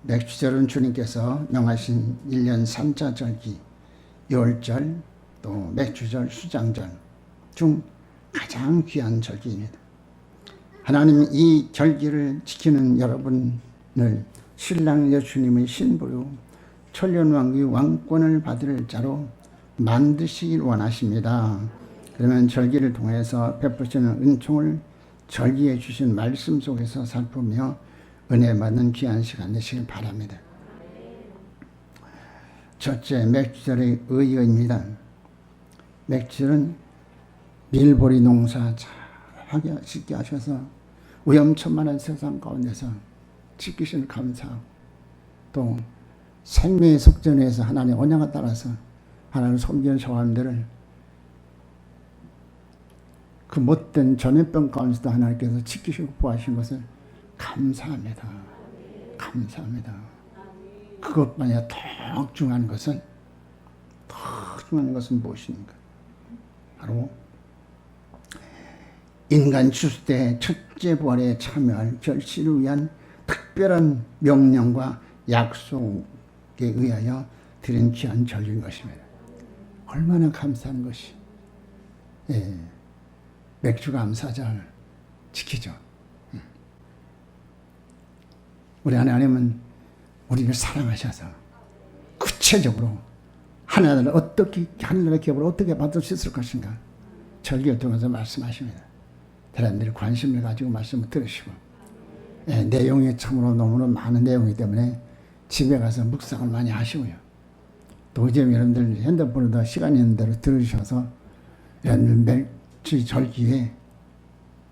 맥주절은 주님께서 명하신 1년 3차 절기, 유월절, 또 맥주절, 수장절 중 가장 귀한 절기입니다. 하나님 이 절기를 지키는 여러분을 신랑 예수님의 신부로 천년왕국의 왕권을 받을 자로 만드시길 원하십니다. 그러면 절기를 통해서 베푸시는 은총을 절기해 주신 말씀 속에서 살피며 은혜 받는 귀한 시간 되시길 바랍니다. 첫째, 맥주절의 의의입니다. 맥주절은 밀보리 농사 잘하게 짓게 하셔서 위험천만한 세상 가운데서 지키시는 감사하고 또 생명의 속전에서 하나님의 언약에 따라서 하나님을 섬기는 사람들을 그 못된 전염병 가운데서도 하나님께서 지키시고 보호하신 것을 감사합니다. 감사합니다. 그것만이 아니라 더 중요한 것은 무엇입니까? 바로 인간 출세 때 첫째 부활에 참여할 결실을 위한 특별한 명령과 약속에 의하여 드린 귀한 절기인 것입니다. 얼마나 감사한 것이. 맥주감사절 지키죠. 우리 하나님은 우리를 사랑하셔서 구체적으로 하나님을 어떻게 하늘의 기업을 어떻게 받을 수 있을 것인가 절기를 통해서 말씀하십니다. 사람들이 관심을 가지고 말씀을 들으시고 내용이 참으로 너무나 많은 내용이기 때문에 집에 가서 묵상을 많이 하시고요. 또 이제 여러분들 핸드폰으로 시간 있는 대로 들으셔서 여러분들 절기에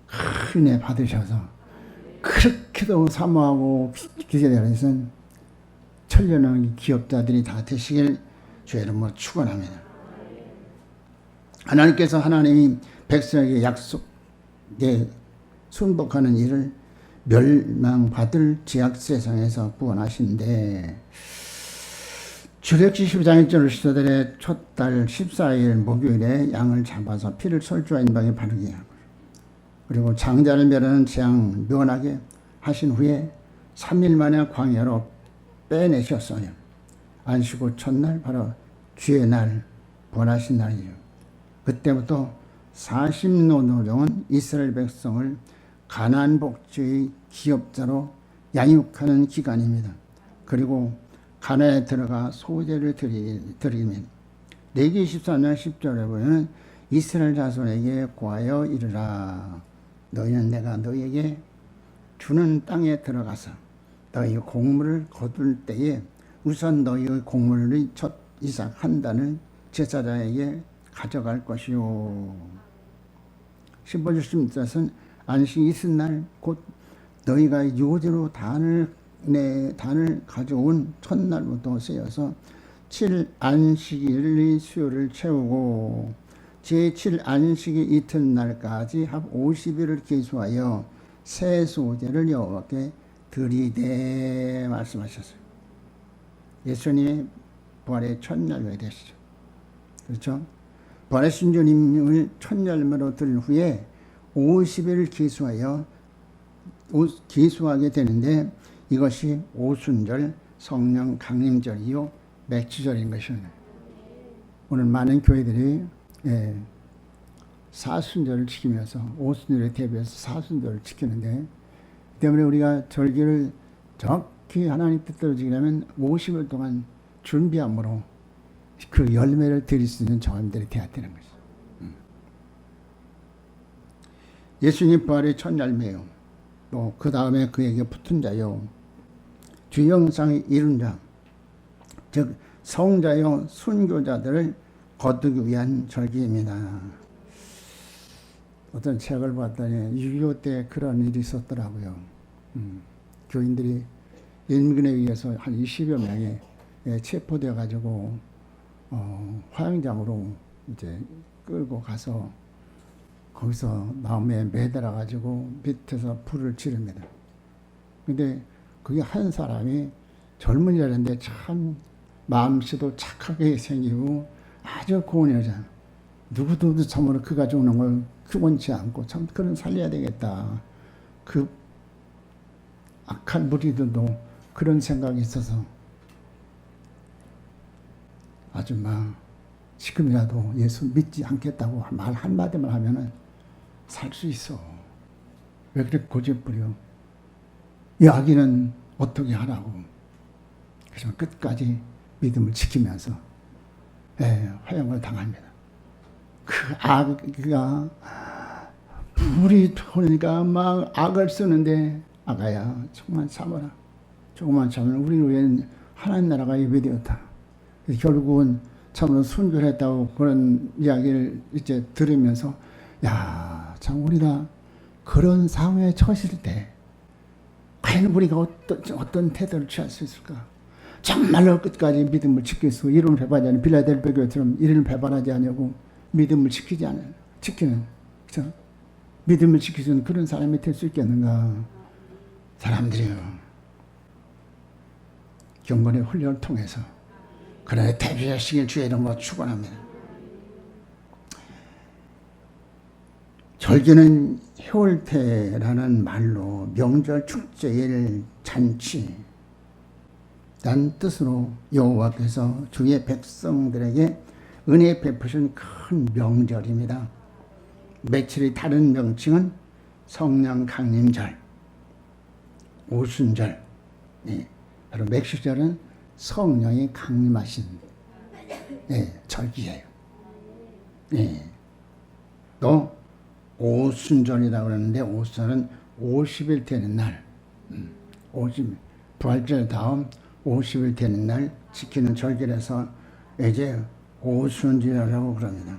큰 은혜 받으셔서 그렇게도 사모하고 기대되어서 천년왕국 기업자들이 다 되시길 주의 이름으로 축원합니다. 하나님께서 하나님이 백성에게 약속에 순복하는 일을 멸망받을 죄악 세상에서 구원하신데 출애굽기 12장 1절 시대들의 첫 달 14일 목요일에 양을 잡아서 피를 설주와 인방에 바르게 하고 그리고 장자를 멸하는 재앙 면하게 하신 후에 3일 만에 광야로 빼내셨어요. 안식구 첫날 바로 주의 날 부활하신 날이에요. 그때부터 40노노정은 이스라엘 백성을 가나안 복지의 기업자로 양육하는 기간입니다. 그리고 가나안에 들어가 소제를 드리면 레위기 14장 10절에 보면 이스라엘 자손에게 고하여 이르라. 너희는 내가 너희에게 주는 땅에 들어가서 너희 곡물을 거둘 때에 우선 너희의 곡물의 첫 이삭 한 단을 제사장에게 가져갈 것이요. 15절 16절은 안식 이튿날 곧 너희가 유고지로 단을 가져온 첫날부터 세어서 7안식일의 수요를 채우고 제7안식일 이튿날까지 합 50일을 기수하여 새 소제를 여호와께 드리되 말씀하셨어요. 예수님의 부활의 첫날에 되시죠. 그렇죠? 부활하신 주님을 첫날로 드린 후에 50일을 기수하게 되는데 이것이 오순절 성령 강림절이요 맥주절인 것입니다. 오늘 많은 교회들이 사순절을 지키면서 오순절에 대비해서 사순절을 지키는데 때문에 우리가 절기를 정확히 하나님 뜻대로 지키려면 50일 동안 준비함으로 그 열매를 드릴 수 있는 저함들이 되어야 되는 것이죠. 예수님 부활의 첫 열매요. 또 그 다음에 그에게 붙은 자요. 주 형상을 이룬 자, 즉 성자요 순교자들을 거두기 위한 절기입니다. 어떤 책을 봤더니 6.25 때 그런 일이 있었더라고요. 교인들이 인민에 의해서 한 20여 명이 체포되어 가지고 화영장으로 이제 끌고 가서 거기서 나무에 매달아 가지고 밑에서 불을 지릅니다. 근데 그게 한 사람이 젊은이라는데 참 마음씨도 착하게 생기고 아주 고운 여자. 누구도 참으로 그가 죽는 걸 원치 않고 참 그런 살려야 되겠다. 그 악한 무리들도 그런 생각이 있어서 아주 막 지금이라도 예수 믿지 않겠다고 말 한마디만 하면은 살 수 있어. 왜 그렇게 고집부려? 이 아기는 어떻게 하라고. 그래서 끝까지 믿음을 지키면서 화형을 당합니다. 그 아기가 물이 토니까 막 악을 쓰는데 아가야 조금만 참아라. 조금만 참으면 우리 위에는 하나님 나라가 예배되었다. 결국은 참으로 순결했다고 그런 이야기를 이제 들으면서 야, 참 우리가 그런 상황에 처했을 때 과연 우리가 어떤 태도를 취할 수 있을까? 정말로 끝까지 믿음을 지킬 수 이름을 배반하지 않는 빌라델피아 교회처럼 이름을 배반하지 않냐고 믿음을 지키지 않아요. 지키는 그렇죠? 믿음을 지킬 수 있는 그런 사람이 될 수 있겠는가? 사람들이요. 경건의 훈련을 통해서 그런 대표자식인 주의 이름으로 축원합니다. 절기는 해올태라는 말로 명절, 축제일, 잔치 란 뜻으로 여호와께서 주의 백성들에게 은혜 베푸신 큰 명절입니다. 며칠이 다른 명칭은 성령 강림절, 오순절, 바로 맥주절은 성령이 강림하신 절기예요. 또 오순절이라고 그러는데 오순절은 50일 되는 날, 50 부활절 다음 50일 되는 날 지키는 절기라서 이제 오순절이라고 그럽니다.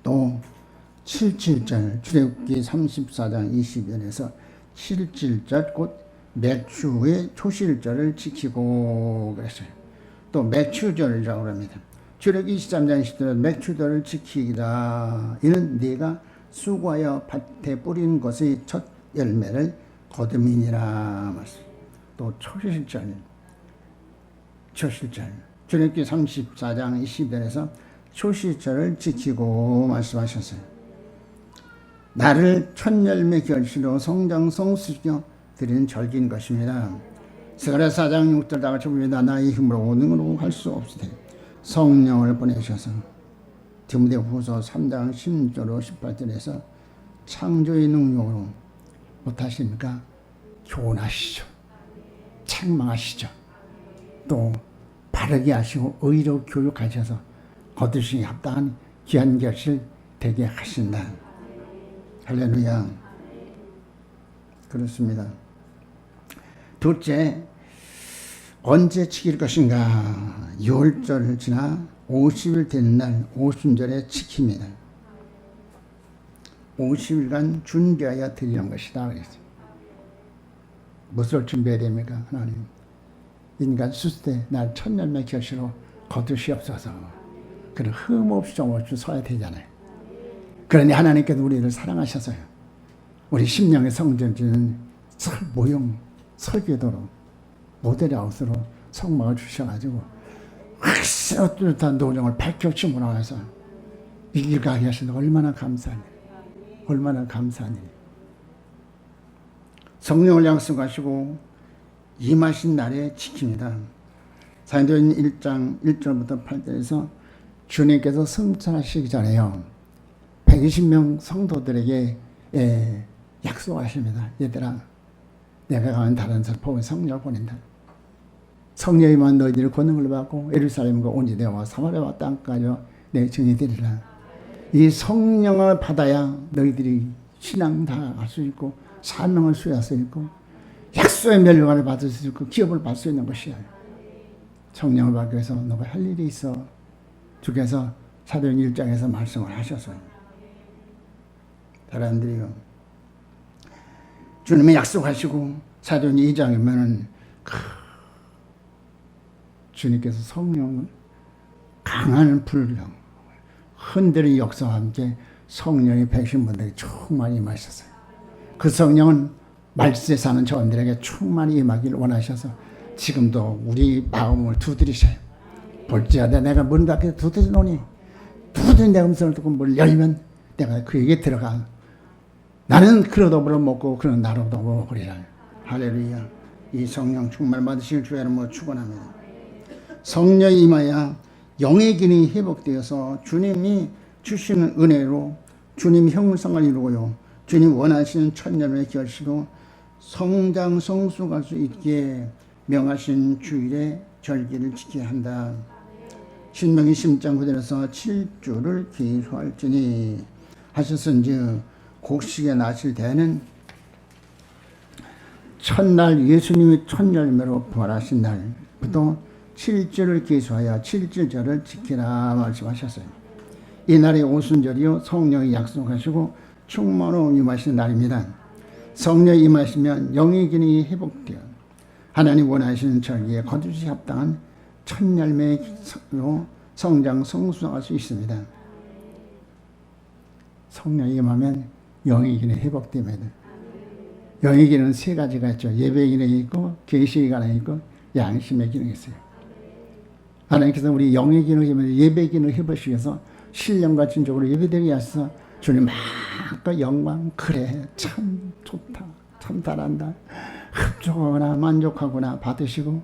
또 7.7절 출애굽기 34장 20절에서 7.7절 곧 맥주의 초실절을 지키고 그랬어요. 또 맥주절이라고 합니다. 출애굽기 23장 20절에 맥주절을 지키기다. 이는 네가 수고하여 밭에 뿌린 것의 첫 열매를 거둠이니라. 또 초실절 출애굽기 34장 20절에서 초실절을 지키고 말씀하셨어요. 나를 첫 열매 결실로 성장 성수시켜 드리는 절기인 것입니다. 스가랴 4장 6절 다 같이 봅니다. 나의 힘으로 능으로 할 수 없으되 성령을 보내셔서 디모데후서 3장 16절로 18절에서 창조의 능력으로 못하십니까? 교훈하시죠. 책망하시죠. 또 바르게 하시고 의로 교육하셔서 거두시기 합당한 귀한 결실 되게 하신다. 할렐루야. 그렇습니다. 둘째, 언제 지킬 것인가? 6월절을 지나 50일 되는 날 오순절에 지킵니다. 50일간 준비하여 드리는 것이다. 그랬어요. 무엇을 준비해야 됩니까? 하나님, 인간 수수대 날 첫 열매 결실로 거두시옵소서. 그런 흠없이 정없이 서야 되잖아요. 그러니 하나님께서 우리를 사랑하셔서요. 우리 심령의 성전지는 모형 설계도로 모델하우스로 성막을 주셔가지고 확실한 뚜렷한 노정을 밝혀치 몰아서 이 길 가게 하시는 얼마나 감사한 일, 얼마나 감사한 일. 성령을 약속하시고 임하신 날에 지킵니다. 사도행전 1장 1절부터 8절에서 주님께서 승천하시기 전에요. 120명 성도들에게 약속하십니다. 얘들아, 내가 가면 다른 서포에 성령을 보낸다. 성령이만 너희들이 권능을 받고 예루살렘과 온 유대와 사마리아와 땅까지 내 증인이 되리라. 이 성령을 받아야 너희들이 신앙 다 할 수 있고 사명을 수행할 수 있고 약속의 멸류관을 받을 수 있고 기업을 받을 수 있는 것이야. 성령을 받기 위해서 너가 할 일이 있어. 주께서 사도행전 1장에서 말씀을 하셔서 사람들이요, 주님이 약속하시고 사도행전 2장이면은 주님께서 성령을 강한 불령 흔들리는 역사와 함께 성령이 백신분들에게 충만히 임하셨어요. 그 성령은 말세에 사는 저들에게 충만히 임하기를 원하셔서 지금도 우리 마음을 두드리셔요. 볼지어다 내가 문 밖에 두드리노니 누구든지 내 음성을 듣고 문을 열면 내가 그에게 들어가 나는 그로 더불어 먹고 그는 나로 더불어 먹으리라. 할렐루야. 이 성령 충만 받으실 주의 이름으로 축원합니다. 성령이 임하여 영의 기능이 회복되어서 주님이 주시는 은혜로 주님 형상을 이루고요. 주님 원하시는 천년의 결실로 성장 성숙할 수 있게 명하신 주일에 절기를 지켜야 한다. 신명기 10장 9절에서 7주를 기수할지니 하셨은즉 곡식에 나실 때는 첫날 예수님이 첫 열매로 부활하신 날부터 7주를 기수하여 7주절을 지키라 말씀하셨어요. 이 날이 오순절이요 성령이 약속하시고 충만으로 임하시는 날입니다. 성령이 임하시면 영의 기능이 회복되어 하나님 원하시는 절기에 거두시 합당한 첫 열매로 성장 성숙할 수 있습니다. 성령이 임하면 영의 기능이 회복됩니다. 영의 기능은 세 가지가 있죠. 예배의 기능이 있고 계시의 기능이 있고 양심의 기능이 있어요. 하나님께서 우리 영의 기능을 예배 기능을 해보시기 위해서 신령과 진정으로 예배드리게 하셔서 주님 마음껏 영광 그래 참 좋다 참 잘한다 흡족하거나 만족하거나 받으시고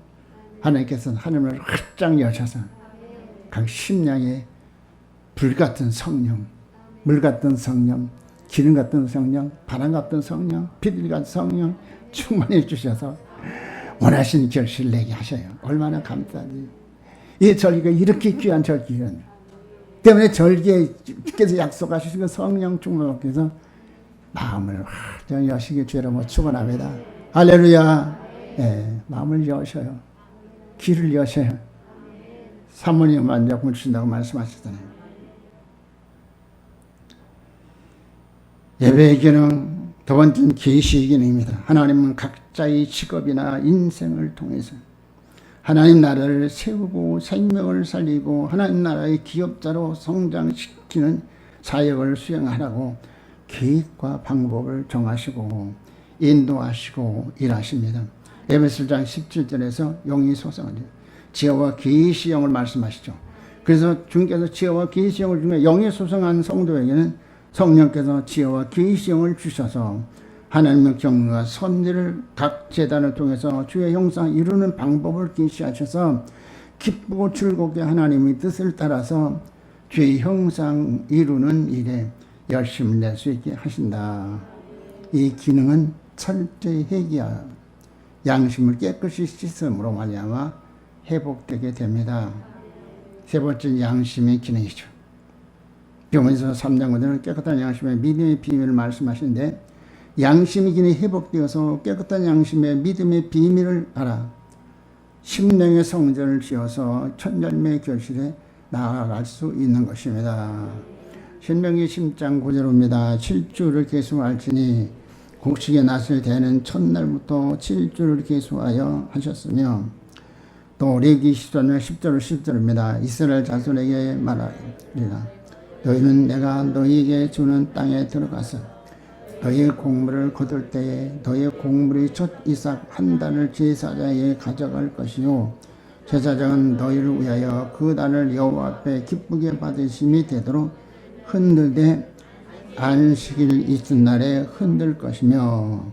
하나님께서는 하늘을 활짝 여셔서 각 심령에 불같은 성령 물 같은 성령 기름 같은 성령 바람 같은 성령 비둘기 같은 성령 충만해 주셔서 원하시는 결실을 내게 하셔요. 얼마나 감사하지. 이 절기가 이렇게 귀한 절기는 때문에 절기에께서 약속하시는 성령 충만께서 마음을 활짝 여시게 주여 축원합니다. 할렐루야. 네, 마음을 여셔요. 귀를 여셔요. 사모님 만족을 주신다고 말씀하셨잖아요. 예배의 기능, 두 번째는 계시의 기능입니다. 하나님은 각자의 직업이나 인생을 통해서 하나님 나라를 세우고 생명을 살리고 하나님 나라의 기업자로 성장시키는 사역을 수행하라고 계획과 방법을 정하시고 인도하시고 일하십니다. 에베소장 17절에서 영이 소성하죠. 지혜와 계시형을 말씀하시죠. 그래서 주님께서 지혜와 계시형을 중에 영이 소성한 성도에게는 성령께서 지혜와 계시형을 주셔서 하나님의 경륜과 선지를 각 제단을 통해서 주의 형상 이루는 방법을 계시하셔서 기쁘고 즐겁게 하나님의 뜻을 따라서 주의 형상 이루는 일에 열심을 낼 수 있게 하신다. 이 기능은 철저히 회개하여 양심을 깨끗이 씻음으로 말미암아 회복되게 됩니다. 세 번째 양심의 기능이죠. 빌립보서 3장 5절은 깨끗한 양심의 믿음의 비밀을 말씀하시는데 양심의 기능이 회복되어서 깨끗한 양심의 믿음의 비밀을 알아 심령의 성전을 지어서 첫 열매의 결실에 나아갈 수 있는 것입니다. 신명기 10장 9절입니다. 7주를 계수할지니 곡식에 나설 때는 첫날부터 7주를 계수하여 하셨으며 또 레위기 10장 10절입니다. 이스라엘 자손에게 말하리라. 너희는 내가 너희에게 주는 땅에 들어가서 너희의 곡물을 거둘 때에 너희의 곡물의 첫 이삭 한 단을 제사장에게 가져갈 것이요 제사장은 너희를 위하여 그 단을 여호와 앞에 기쁘게 받으심이 되도록 흔들되 안식일 이튿날에 흔들 것이며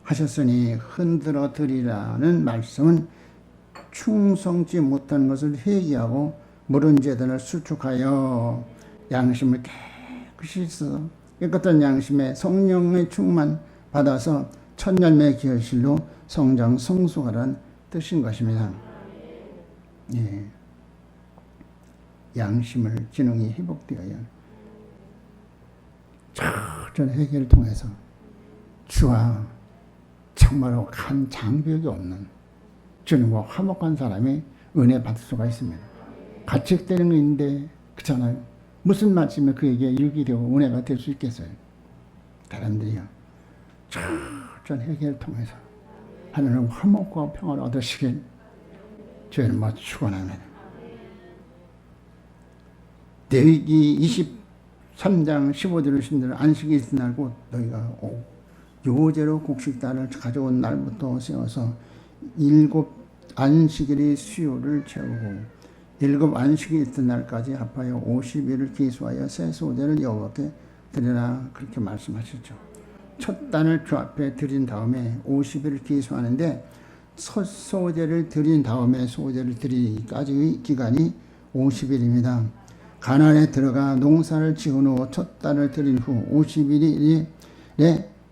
하셨으니 흔들어 드리라는 말씀은 충성치 못한 것을 회개하고 물은 제단을 수축하여 양심을 깨끗이 써 깨끗한 양심에 성령의 충만 받아서 첫 열매 결실로 성장 성숙하라는 뜻인 것입니다. 예. 양심을 기능이 회복되어야 철저한 회개를 통해서 주와 정말로 간 장벽이 없는 주님과 화목한 사람이 은혜 받을 수가 있습니다. 가책되는 거 있는데 그렇잖아요. 무슨 말씀에 그에게 유익이 되고 은혜가 될 수 있겠어요. 사람들이요. 철저한 회개를 통해서 하나님 화목과 평화를 얻으시길 주의를 뭐 축원합니다. 레위기 23장 15절을 신들 안식이 있은 날 곧 너희가 요제로 곡식단을 가져온 날부터 세워서 7 안식일의 수요를 채우고 7 안식이 있던 날까지 합하여 50일을 기수하여 새 소재를 여호와께 드리라 그렇게 말씀하셨죠. 첫 단을 주 앞에 드린 다음에 50일을 기수하는데 첫 소제를 드린 다음에 소제를 드리기까지의 기간이 50일입니다. 가나안에 들어가 농사를 지은 후 첫 달을 드린 후 51일에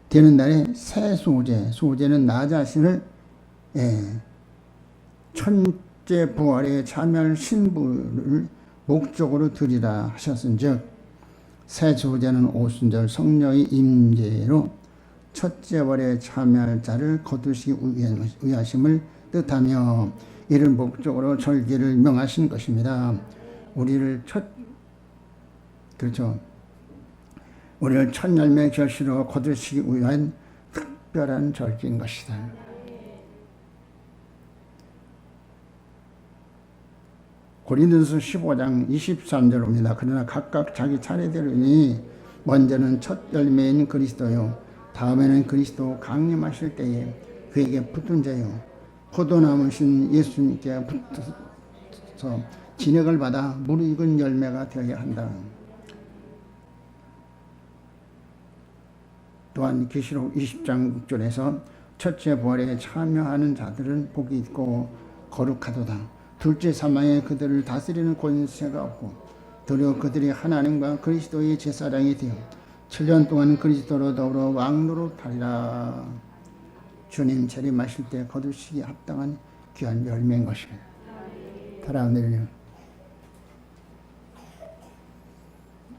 되는 날에 새 소제, 소제는 나 자신을 천째 부활에 참여할 신부를 목적으로 드리라 하셨은즉 새 소제는 오순절 성령의 임재로 첫째 벌에 참여할 자를 거두시기 위하심을 뜻하며 이를 목적으로 절기를 명하신 것입니다. 우리를 첫 열매 결실로 거두시기 위한 특별한 절기인 것이다. 고린도서 15장 23절입니다. 그러나 각각 자기 차례대로니 먼저는 첫 열매인 그리스도요 다음에는 그리스도 강림하실 때에 그에게 붙은 자요 포도나무신 예수님께 붙어서 진액을 받아 무르익은 열매가 되어야 한다. 또한 계시록 20장 6절에서 첫째 부활에 참여하는 자들은 복이 있고 거룩하도다. 둘째 사망에 그들을 다스리는 권세가 없고 도리어 그들이 하나님과 그리스도의 제사장이 되어 7년 동안 그리스도로 더불어 왕노릇하리라. 주님 재림하실 때 거두시기 합당한 귀한 열매인 것입니다. 사랑하는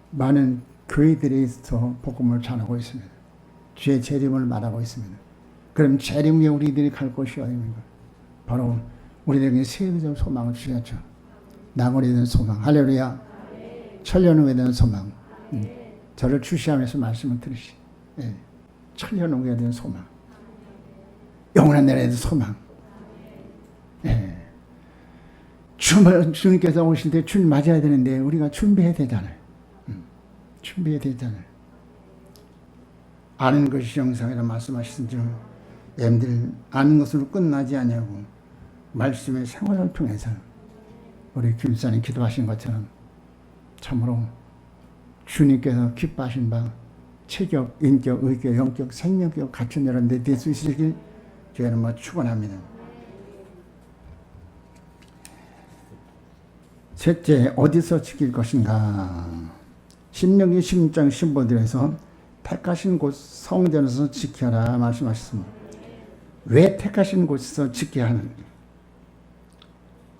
많은 교회들에서 복음을 전하고 있습니다. 주의 재림을 말하고 있습니다. 그럼 재림 후에 우리들이 갈 곳이 어디입니까? 바로 우리들에게 세계적 소망을 주셨죠. 나그네에 대한 소망. 할렐루야. 천년 후에 대한 소망. 저를 주시하면서 말씀을 들으시. 천년 후에 대한 소망. 영원한 나라에 대한 소망. 주님께서 오실 때 주님 맞아야 되는데 우리가 준비해야 되잖아요. 준비해야 되잖아요. 아는 것이 영생이라 말씀하신 줄 여러분들 아는 것으로 끝나지 않냐고 말씀의 생활을 통해서 우리 김사님 기도하신 것처럼 참으로 주님께서 기뻐하신 바 체격, 인격, 의격, 영격, 생명격 갖춘 여러분들 될 수 있으시길 저희는 축원합니다. 셋째, 어디서 지킬 것인가? 신명기 16장 15절에서 택하신 곳 성전에서 지켜라 말씀하셨습니다. 왜 택하신 곳에서 지켜야 하는가?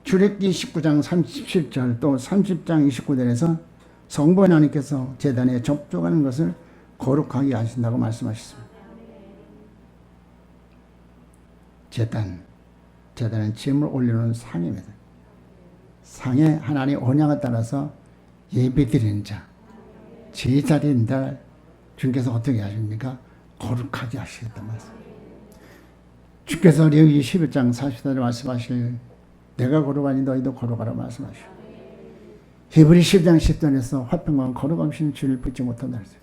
출애굽기 19장 37절 또 30장 29절에서 성부 하나님께서 제단에 접촉하는 것을 거룩하게 하신다고 말씀하셨습니다. 제단은 제물 올려놓은 상입니다. 상에 하나님의 언약에 따라서 예배드리는 자, 제자리인 자 주께서 어떻게 하십니까? 거룩하게 하시겠다 말씀. 주께서 레위기 11장 40절에 말씀하실 내가 거룩하니 너희도 거룩하라 말씀하시오. 히브리 10장 10절에서 화평과 거룩함신 주를 붙지 못한다 했어요.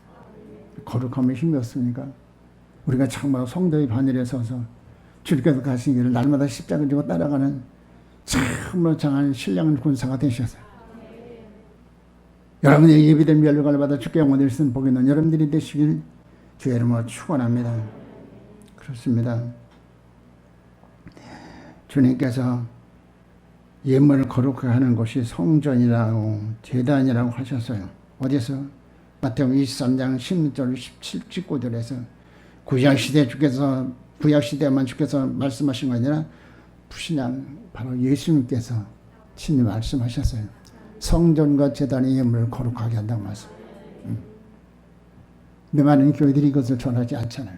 거룩함이 힘이 없습니까? 우리가 정말 성도의 반열에 서서 주께서 가신 길을 날마다 십자가를 지고 따라가는 참으로 장한 신령한 군사가 되셨어요. 여러분의 예비된 면류관을 받아 주께 영원히 쓴 복이 있는 여러분들이 되시길 주의 이름으로 축원합니다. 그렇습니다. 주님께서 예물을 거룩하게 하는 곳이 성전이라고 제단이라고 하셨어요. 어디서? 마태복음 23장 16절 19절에서 구약시대만 주께서 말씀하신 거 아니라 부신양 바로 예수님께서 친히 말씀하셨어요. 성전과 제단의 예물을 거룩하게 한다고 말씀. 근데 많은 교회들이 이것을 전하지 않잖아요.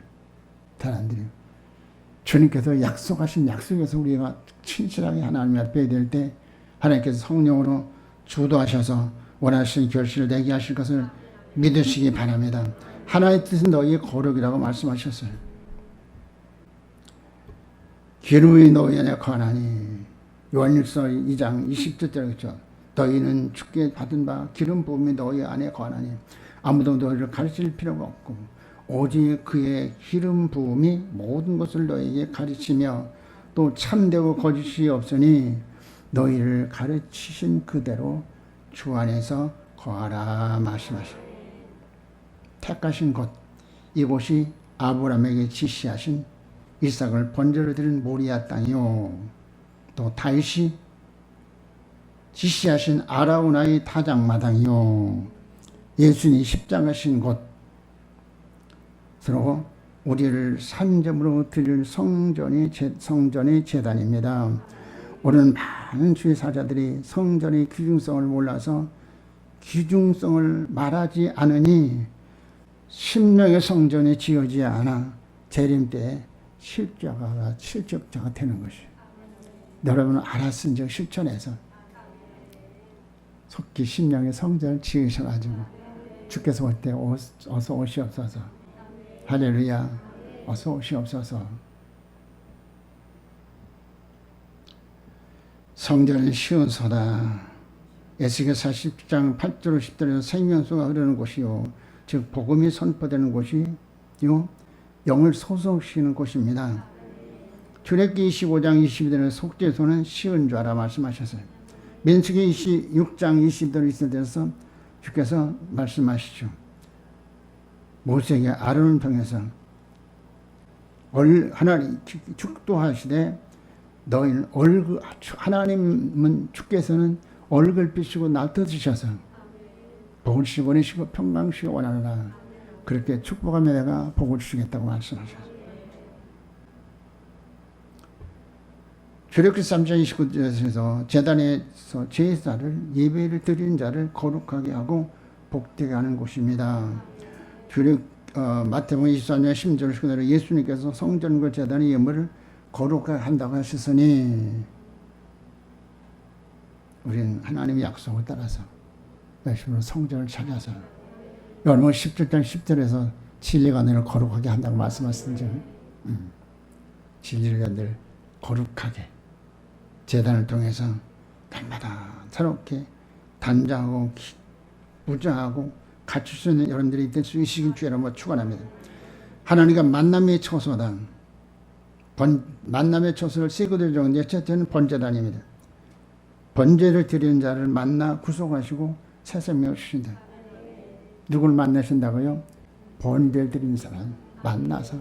사람들이. 주님께서 약속하신 약속에서 우리가 진실하게 하나님 앞에 될 때 하나님께서 성령으로 주도하셔서 원하시는 결실을 내게 하실 것을 믿으시기 바랍니다. 하나님의 뜻은 너희의 거룩이라고 말씀하셨어요. 기름이 너희 안에 거하나니 요한일서 2장 20절에 그렇죠. 너희는 주께 받은 바 기름 부음이 너희 안에 거하나니 아무도 너희를 가르칠 필요가 없고 오직 그의 기름 부음이 모든 것을 너희에게 가르치며 또 참되고 거짓이 없으니 너희를 가르치신 그대로 주 안에서 거하라 말씀하시오. 택하신 곳, 이곳이 아브라함에게 지시하신 이삭을 번제로 드린 모리아 땅이요. 또 다윗이 지시하신 아라우나의 타작마당이요. 예수님이 십자가신 곳. 서로 우리를 산점으로 드릴 성전의 제단입니다. 오늘 많은 주의 사자들이 성전의 귀중성을 몰라서 귀중성을 말하지 않으니 심령의 성전이 지어지지 않아 재림 때 실적자가 되는 것이에요. 여러분은 알았은즉 실천해서 속기 심령의 성전을 지으셔가지고 주께서 올 때 어서 오시옵소서. 할렐루야. 어서 오시옵소서. 성전은 시온소다. 에스겔 40장 8절 10절에서 생명수가 흐르는 곳이요, 즉 복음이 선포되는 곳이요, 영을 소속시키는 곳입니다. 출애굽기 25장 22절에 속죄소는 시온 줄 알아 말씀하셨어요. 민수기 26장 20절 21절에서 주께서 말씀하시죠. 모세에게 아론을 통해서 하나님 축도하시되 너희는 하나님은 주께서는 얼굴 비추고 날떠드셔서 복을 주시고 원하시고 평강 주시고 원하노라. 그렇게 축복하며 내가 복을 주시겠다고 말씀하셨어요. 출애굽기 3장 29절에서 제단에서 제사를 예배를 드리는 자를 거룩하게 하고 복되게 하는 곳입니다. 마태복음 24장 10절 19절에 예수님께서 성전과 제단의 예물을 거룩하게 한다고 하셨으니 우리는 하나님의 약속을 따라서 열심히 성전을 찾아서 여러분 17장 10절에서 진리가 너를 거룩하게 한다고 말씀하셨는지 진리가 너를 거룩하게 제단을 통해서 날마다 새롭게 단장하고 무장하고 갖출 수 있는 여러분들이 될 수 있으신 주의 이름으로 축원합니다. 하나님과 만남의 처소다. 만남의 처소를 세고들 중 넷째는 번제단입니다. 번제를 드리는 자를 만나 구속하시고 새 생명을 주신다. 누굴 만나신다고요? 번제를 드리는 사람 만나서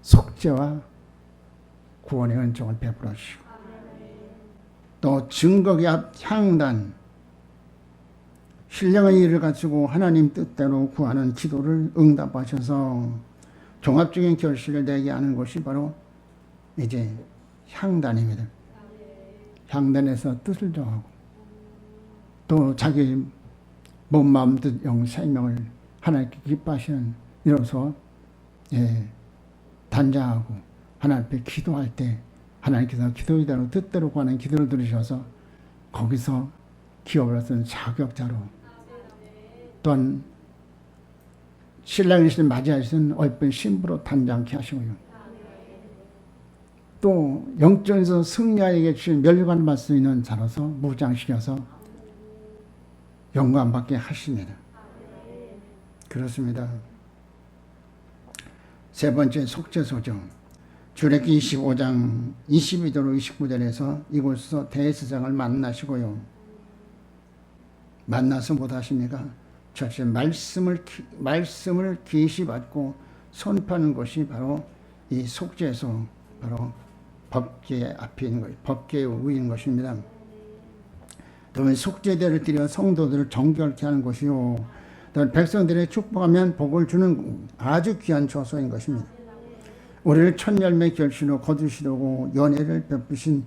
속죄와 구원의 은총을 베풀어 주시고, 또 증거의 앞 향단, 신령한 일을 갖추고 하나님 뜻대로 구하는 기도를 응답하셔서 종합적인 결실을 내게 하는 것이 바로 이제 향단입니다. 향단에서 뜻을 정하고 또 자기 몸, 마음, 뜻, 영, 생명을 하나님께 기뻐하시는 이로써 단장하고 하나님 앞에 기도할 때 하나님께서 기도의대로 뜻대로 구하는 기도를 들으셔서 거기서 기업을 하는 자격자로, 또한 신랑이신 맞이하시는 얼른 신부로 단장케 하시고요. 또 영적에서 승리하에게 주신 멸관을 받을 수 있는 자로서 무장시켜서 영광받게 하십니다. 그렇습니다. 세 번째 속죄소죠. 출애굽기 25장 22절 29절에서 이곳에서 대제사장을 만나시고요. 만나서 못하십니까? 첫째 말씀을 계시받고 선포하는 것이 바로 이 속죄소, 바로 법궤 앞에 있는 것, 법궤 위에 있는 것입니다. 또 속죄대를 드려 성도들을 정결케 하는 것이요, 또 백성들의 축복하면 복을 주는 아주 귀한 처소인 것입니다. 우리를 첫 열매 결실로 거두시려고 연회를 베푸신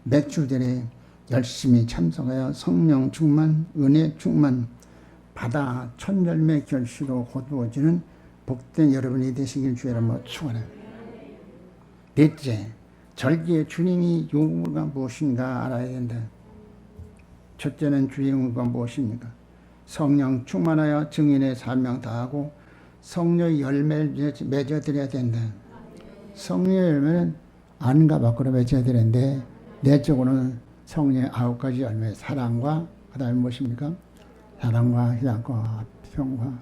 맥주들에 열심히 참석하여 성령 충만, 은혜 충만 받아 첫 열매 결실로 거두어지는 복된 여러분이 되시길 주의 이름으로 축원합니다. 넷째, 절기에 주님이 요구가 무엇인가 알아야 된다. 첫째는 주의 요구가 무엇입니까? 성령 충만하여 증인의 사명 다하고 성령의 열매를 맺어드려야 된다. 성령의 열매는 안과 밖으로 맺어드리는데, 내적으로는 성령의 9가지 열매, 사랑과, 그 다음에 무엇입니까? 사랑과 희락과 평화,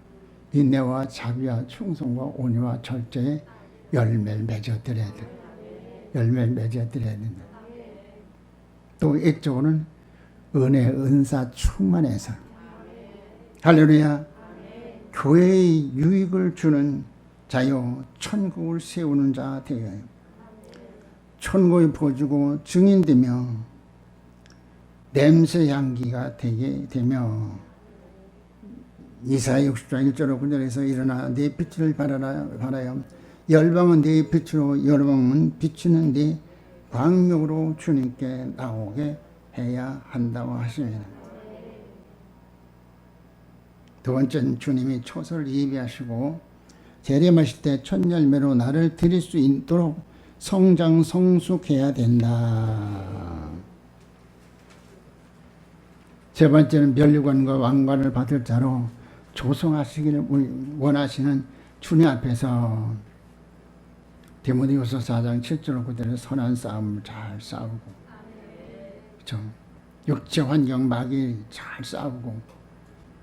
인내와 자비와 충성과 온유와 절제의 열매를 맺어드려야 된다. 열매를 맺어드려야 된다. 또 이쪽으로는 은혜, 은사 충만해서 할렐루야. 교회의 유익을 주는 자여 천국을 세우는 자 되어야 해요. 천국이 보여주고 증인되며 냄새 향기가 되게 되며 이사야 60장 1절로 9절에서 일어나 네 빛을 발하여 열방은 네 빛으로 열방은 비추는 네 광명으로 주님께 나오게 해야 한다고 하십니다. 두 번째는 주님이 초소를 예비하시고 재림하실 때 첫 열매로 나를 드릴 수 있도록 성장 성숙해야 된다. 세 번째는 면류관과 왕관을 받을 자로 조성하시기를 원하시는 주님 앞에서 디모데후서 4장 7절 9절에 선한 싸움을 잘 싸우고, 그렇죠? 육체 환경 마귀 잘 싸우고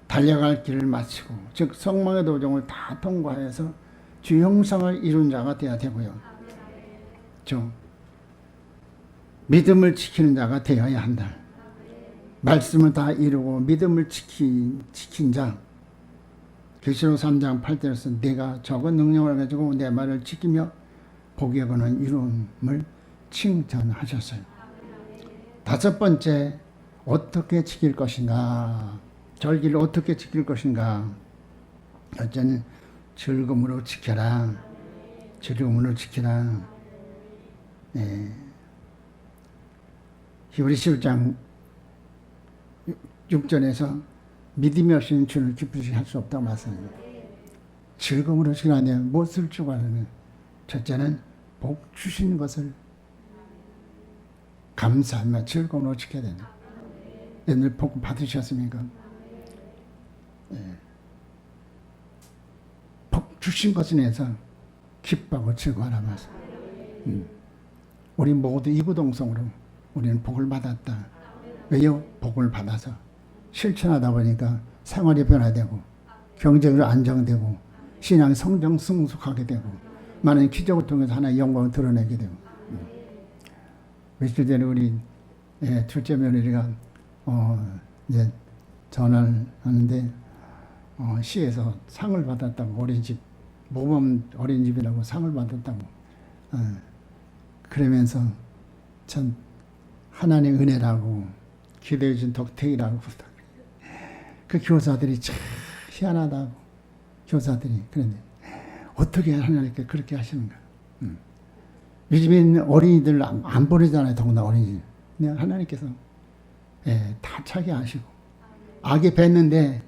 달려갈 길을 마치고, 즉 성망의 도정을 다 통과해서 주 형상을 이룬 자가 되어야 되고요. 그렇죠? 믿음을 지키는 자가 되어야 한다. 말씀을 다 이루고 믿음을 지킨 자, 계시록 3장 8절에서 내가 적은 능력을 가지고 내 말을 지키며 복에 거는 이름을 칭찬하셨어요. 다섯 번째, 어떻게 지킬 것인가? 절기를 어떻게 지킬 것인가? 첫째는 즐거움으로 지켜라. 즐거움으로 지키라. 히브리 11장 6절에서 믿음이 없이는 주를 기쁘시게 할 수 없다고 말씀합니다. 즐거움으로 지키라면 무엇을 주고 하느냐? 첫째는 복 주신 것을 감사하며 즐거움으로 지켜야 된다. 여러분들 복 받으셨습니까? 복 주신 것에 대해서 기뻐하고 즐거워하라 말씀. 우리 모두 이구동성으로 우리는 복을 받았다. 왜요? 복을 받아서 실천하다 보니까 생활이 변화되고 경제적으로 안정되고 신앙 성장 성숙하게 되고 많은 기적을 통해서 하나의 영광을 드러내게 되고. 며칠 전에 우리 둘째 며느리가 이제 전화를 하는데 시에서 상을 받았다고, 어린이집 모범 어린이집이라고 상을 받았다고. 그러면서 참 하나님의 은혜라고 기대해 준 덕택이라고 그 교사들이 참 희한하다고. 교사들이 그런데 어떻게 하나님께 그렇게 하시는가. 요즘에 있는 어린이들 안 보내잖아요. 더구나 어린이들. 그냥 하나님께서 다 차게 하시고 악에 뱉는데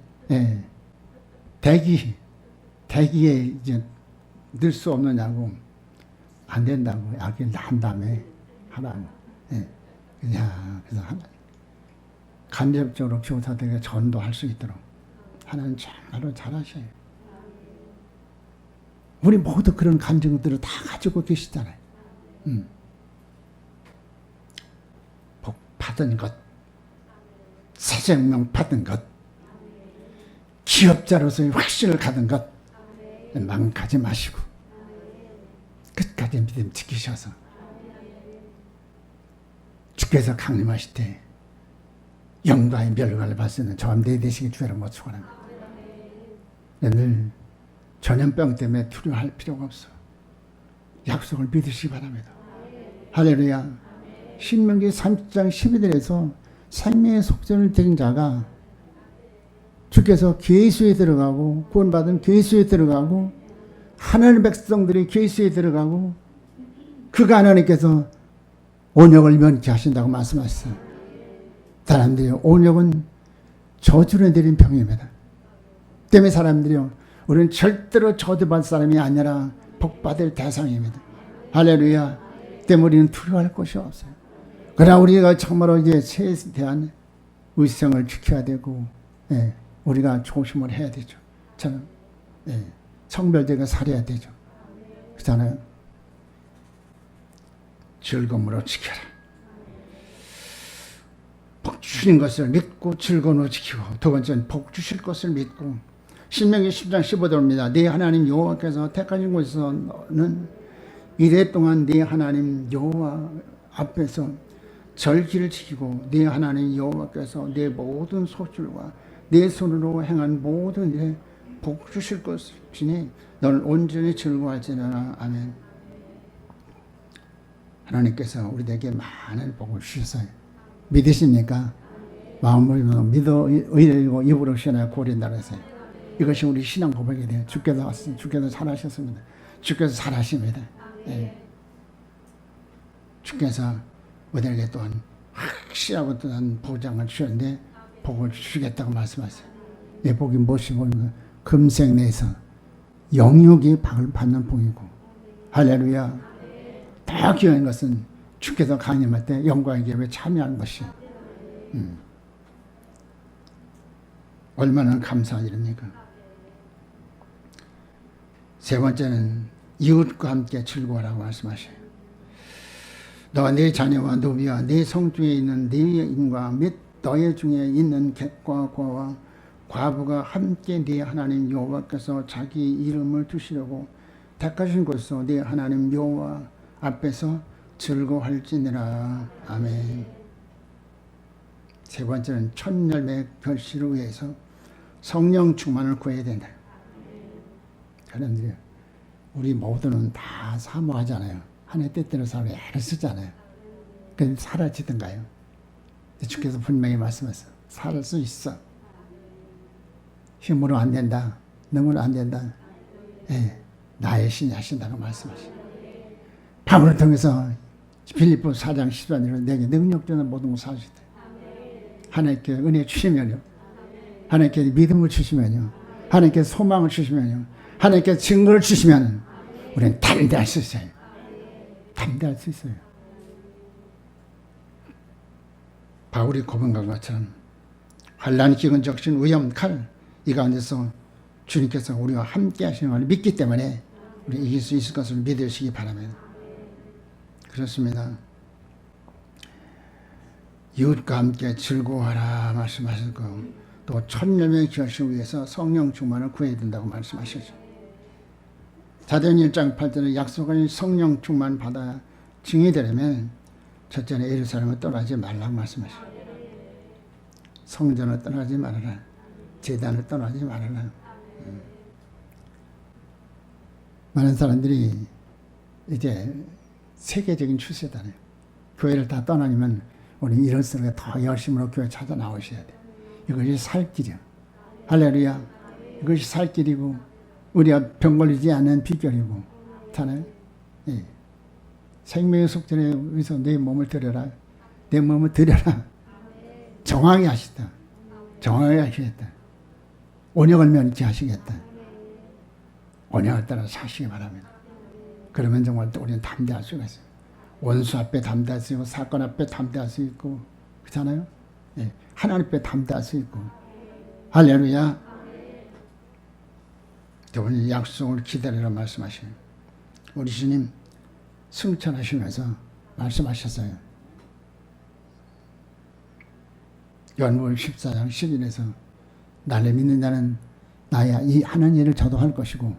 대기에 이제 늘 수 없느냐고. 안 된다고. 악에 난 다음에 하라고. 그래서 간접적으로 교사들에게 전도할 수 있도록 하나님 정말로 잘하셔요. 우리 모두 그런 감정들을 다 가지고 계시잖아요. 복 받은 것, 새 생명 받은 것, 기업자로서의 확신을 가진 것 망가지 마시고 끝까지 믿음 지키셔서 주께서 강림하실 때 영광의 멸관을 받는 저함 내 되시기 주의를 못 축원합니다. 늘 전염병 때문에 두려워할 필요가 없어. 약속을 믿으시기 바랍니다. 할렐루야. 신명기 30장 12절에서 생명의 속전을 드린 자가 주께서 계수에 들어가고 구원받은 계수에 들어가고 하나님의 백성들이 계수에 들어가고 그가 하나님께서 온역을 면케하신다고 말씀하셨어요. 사람들이 온역은 저주를 내린 병입니다. 때문에 사람들이요, 우리는 절대로 저주받을 사람이 아니라 복받을 대상입니다. 할렐루야. 때문에 우리는 두려워할 것이 없어요. 그러나 우리가 정말로 이제 새에 대한 의성을 지켜야 되고, 우리가 조심을 해야 되죠. 저는 성별대가 살아야 되죠. 그렇잖아요. 즐거움으로 지켜라. 복 주신 것을 믿고 즐거움으로 지키고, 두 번째는 복 주실 것을 믿고, 신명기 10장 15절입니다. 네 하나님 여호와께서 택하신 곳에서는 이래 동안 네 하나님 여호와 앞에서 절기를 지키고 네 하나님 여호와께서 네 모든 소출과 네 손으로 행한 모든 일에 복 주실 것이니 너를 온전히 즐거워할지니라. 아멘. 하나님께서 우리에게 많은 복을 주셨어요. 믿으십니까? 마음으로 믿어 의리고 입으로 시원하게 고린다고 했어요. 이것이 우리 신앙 고백이 돼요. 주께서 왔습니다. 주께서 잘하셨습니다. 주께서 잘하십니다. 예. 주께서 우리에게 또한 확실하고 또한 보장을 주셨는데 복을 주시겠다고 말씀하세요. 이 복이 무엇이고 금생 내에서 영육이 박을 받는 복이고 할렐루야. 더 귀한 것은 주께서 강림할 때 영광의 기업에 참여하는 것이 얼마나 감사한 일입니까? 세 번째는 이웃과 함께 즐거워라고 말씀하셔요. 너와 네 자녀와 노비와 네 성중에 있는 네 인과 및 너의 중에 있는 객과 고아와 과부가 함께 네 하나님 여호와께서 자기 이름을 두시려고 택하신 곳에서 네 하나님 여호와 앞에서 즐거워할지니라. 아멘. 세 번째는 첫 열매 결실을 위해서 성령 충만을 구해야 된다. 여러분들이 우리 모두는 다 사모하잖아요. 하나님 뜻대로 살고 애를 쓰잖아요. 근데 사라지던가요? 주께서 분명히 말씀하셨어요. 살을 수 있어. 힘으로 안 된다. 능으로 안 된다. 예, 나의 신이 하신다고 말씀하시죠. 바울을 통해서 빌립보 4장 14절에 내게 능력 주는 모든 것을 하시되 하나님께 은혜 주시면요. 하나님께 믿음을 주시면요. 하나님께 소망을 주시면요. 하나님께 증거를 주시면 우리는 담대할 수 있어요. 담대할 수 있어요. 바울이 고백한 것처럼 환난이 기근 적신 위험 칼 이 가운데서 주님께서 우리와 함께 하시는 것을 믿기 때문에 우리 이길 수 있을 것을 믿으시기 바랍니다. 그렇습니다. 이웃과 함께 즐거워하라 말씀하셨고 또 천열매의 결실을 위해서 성령 충만을 구해야 된다고 말씀하셨죠. 사도행 1장 8절에 약속한 성령 충만 받아 증이 되려면 첫째는 예루살렘을 떠나지 말라고 말씀하셨죠. 성전을 떠나지 말아라. 제단을 떠나지 말아라. 많은 사람들이 이제 세계적인 추세잖아요. 교회를 다 떠나면 우리 이럴수록 더 열심으로 교회 찾아 나오셔야 돼. 이것이 살 길이야. 할렐루야. 이것이 살 길이고 우리가 병 걸리지 않는 비결이고. 잖아요. 예. 생명의 속전에 의해서 내 몸을 드려라. 내 몸을 드려라. 정확히 하시다. 정확히 하시겠다. 언약을 맺지 하시겠다. 언약을 따라 사시기 바랍니다. 그러면 정말 또 우리는 담대할 수가 있어요. 원수 앞에 담대할 수 있고 사건 앞에 담대할 수 있고 그렇잖아요. 예. 하나님 앞에 담대할 수 있고 할렐루야. 저분이 약속을 기다리라 말씀하시는 우리 주님 승천하시면서 말씀하셨어요. 요한복음 14장 10절에서 나를 믿는 자는 나야 이 하는 일을 저도 할 것이고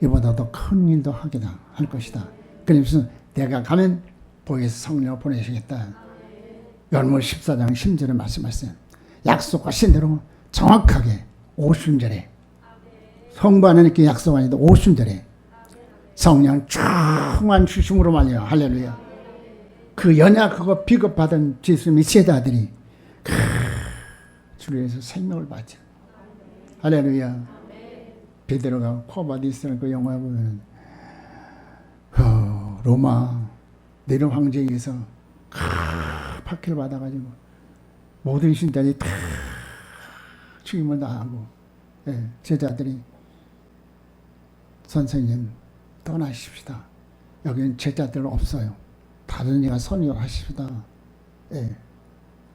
이보다 더 큰 일도 하게다 할 것이다. 그래서 내가 가면 보혜사 성령을 보내시겠다. 요한복음 14장 10절에 말씀하셨어요. 약속하신 대로 정확하게 오순절에 성부 하나님께 약속 아니도 오순절에 성령 충만 주심으로 말이야. 할렐루야. 그 연약 그거 비급받은 예수님의 제자들이 주를 위해서 생명을 바쳐. 할렐루야. 베드로가 코바디스라는 그 영화에 보면 로마 네로 황제에 의해서 박해를 받아가지고 모든 신자들이 다 죽임을 당하고 예, 제자들이 선생님 떠나십시다. 여기는 제자들 없어요. 다른 이가 선교하십시다. 예,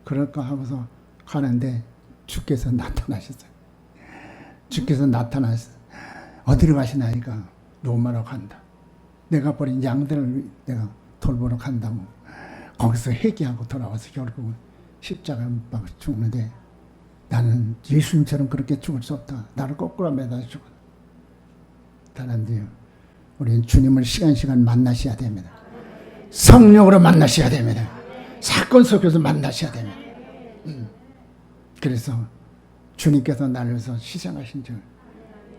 그럴까 하고서 가는데 주께서 나타나셨어요. 주께서 나타나서 어디로 가시나니까 로마로 간다. 내가 버린 양들을 내가 돌보러 간다고. 거기서 회개하고 돌아와서 결국은 십자가에 못 박아 죽는데 나는 예수님처럼 그렇게 죽을 수 없다. 나를 거꾸로 매다 죽어. 사람들이요. 우리는 주님을 시간 만나셔야 됩니다. 성령으로 만나셔야 됩니다. 사건 속에서 만나셔야 됩니다. 그래서 주님께서 나를 위해서 희생하신 줄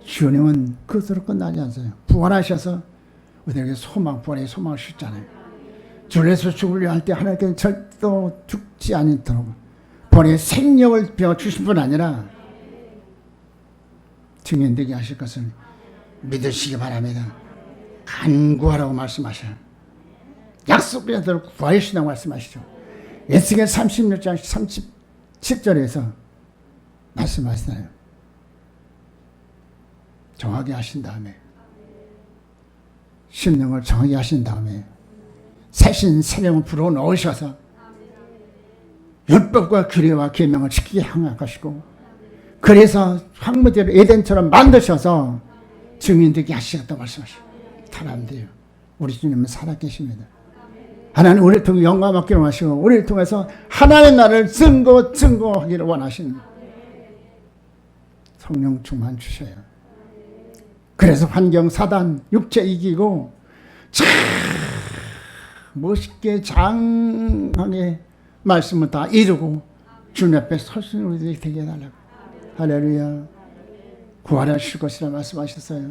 주님은 그것으로 끝나지 않아요. 부활하셔서 우리에게 소망, 부활의 소망을 주셨잖아요. 주에서 죽으려 할 때 하나님께서 절도 죽지 않도록 부활의 생명을 베어 주신 분 아니라 증인되게 하실 것을 믿으시기 바랍니다. 간구하라고 말씀하셔요. 약속대로 구하시라고 말씀하시죠. 에스겔 36장 37절에서 말씀하시나요? 정하게 하신 다음에 심령을 정하게 하신 다음에 새신 새령을 불어넣으셔서 율법과 규례와 계명을 지키게 향하시고 그래서 황무지를 에덴처럼 만드셔서 증인되게 하시겠다고 말씀하시죠. 사람들이요. 우리 주님은 살아계십니다. 하나님 우리를 통해 영광 받기를 원하시고 우리를 통해서 하나님의 나라를 증거하기를 원하시는 성령 충만 주셔요. 그래서 환경 사단 육체 이기고 참 멋있게 장하게 말씀을 다 이루고 주님 앞에 설 수 있는 우리들이 되게 해달라고. 할렐루야. 구하실 것이라 말씀하셨어요.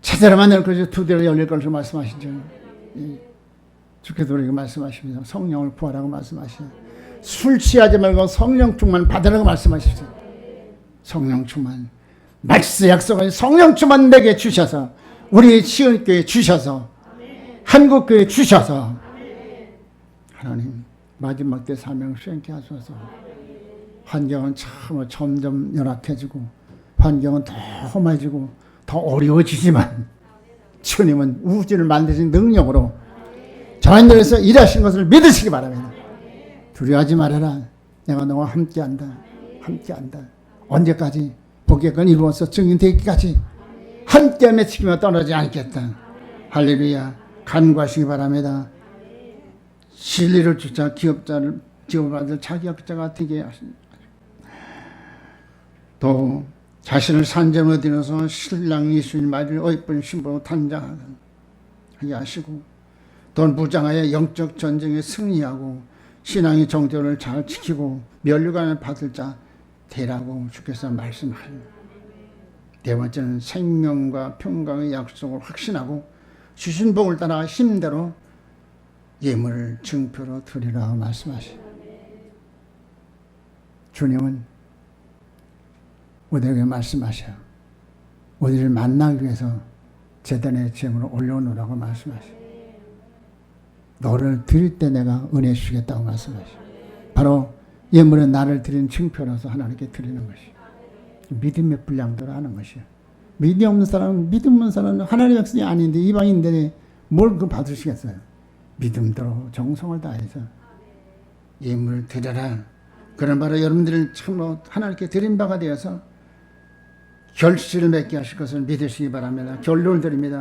찾아라 만날 것이 두 대로 열릴 것을 말씀하시죠. 주께서 우리에게 말씀하십니다. 성령을 구하라고 말씀하시죠. 술 취하지 말고 성령 충만 받으라고 말씀하시죠. 성령 충만. 말씀 약속은 성령 충만 내게 주셔서 우리 시온교회 주셔서 한국교회 주셔서 하나님 마지막 때 사명 수행케 하소서. 환경은 참 점점 열악해지고 환경은 더 험해지고 더 어려워지지만 주님은 우주를 만드신 능력으로 저희들에서 일하신 것을 믿으시기 바랍니다. 두려워하지 말아라. 내가 너와 함께한다. 함께한다. 언제까지? 복의 건 이루어서 증인되기까지 함께 맺히며 떠나지 않겠다. 할렐루야. 간구하시기 바랍니다. 진리를 주자 기업자를 지원받을 자격자가 되게 하십니다. 또 자신을 산점으로 들여서 신랑 예수님 맞을 어이쁜 신부로 단장하게 하시고 또 무장하여 영적 전쟁에 승리하고 신앙의 정도를 잘 지키고 면류관을 받을 자 되라고 주께서 말씀하십니다. 네 번째는 생명과 평강의 약속을 확신하고 주신 복을 따라 힘대로 예물을 증표로 드리라 말씀하십니다. 주님은 우리에게 말씀하셔요. 우리를 만나기 위해서 제단의 제물을 올려놓으라고 말씀하셔요. 너를 드릴 때 내가 은혜 주겠다고 말씀하셔요. 바로 예물은 나를 드리는 증표라서 하나님께 드리는 것이에요. 믿음의 분량대로 하는 것이에요. 믿음 없는 사람은 하나님의 백성이 아닌데 이방인데 뭘 그 받으시겠어요. 믿음대로 정성을 다해서 예물을 드려라. 그런 바로 여러분들을 참으로 하나님께 드린 바가 되어서 결실을 맺게 하실 것을 믿으시기 바랍니다. 결론을 드립니다.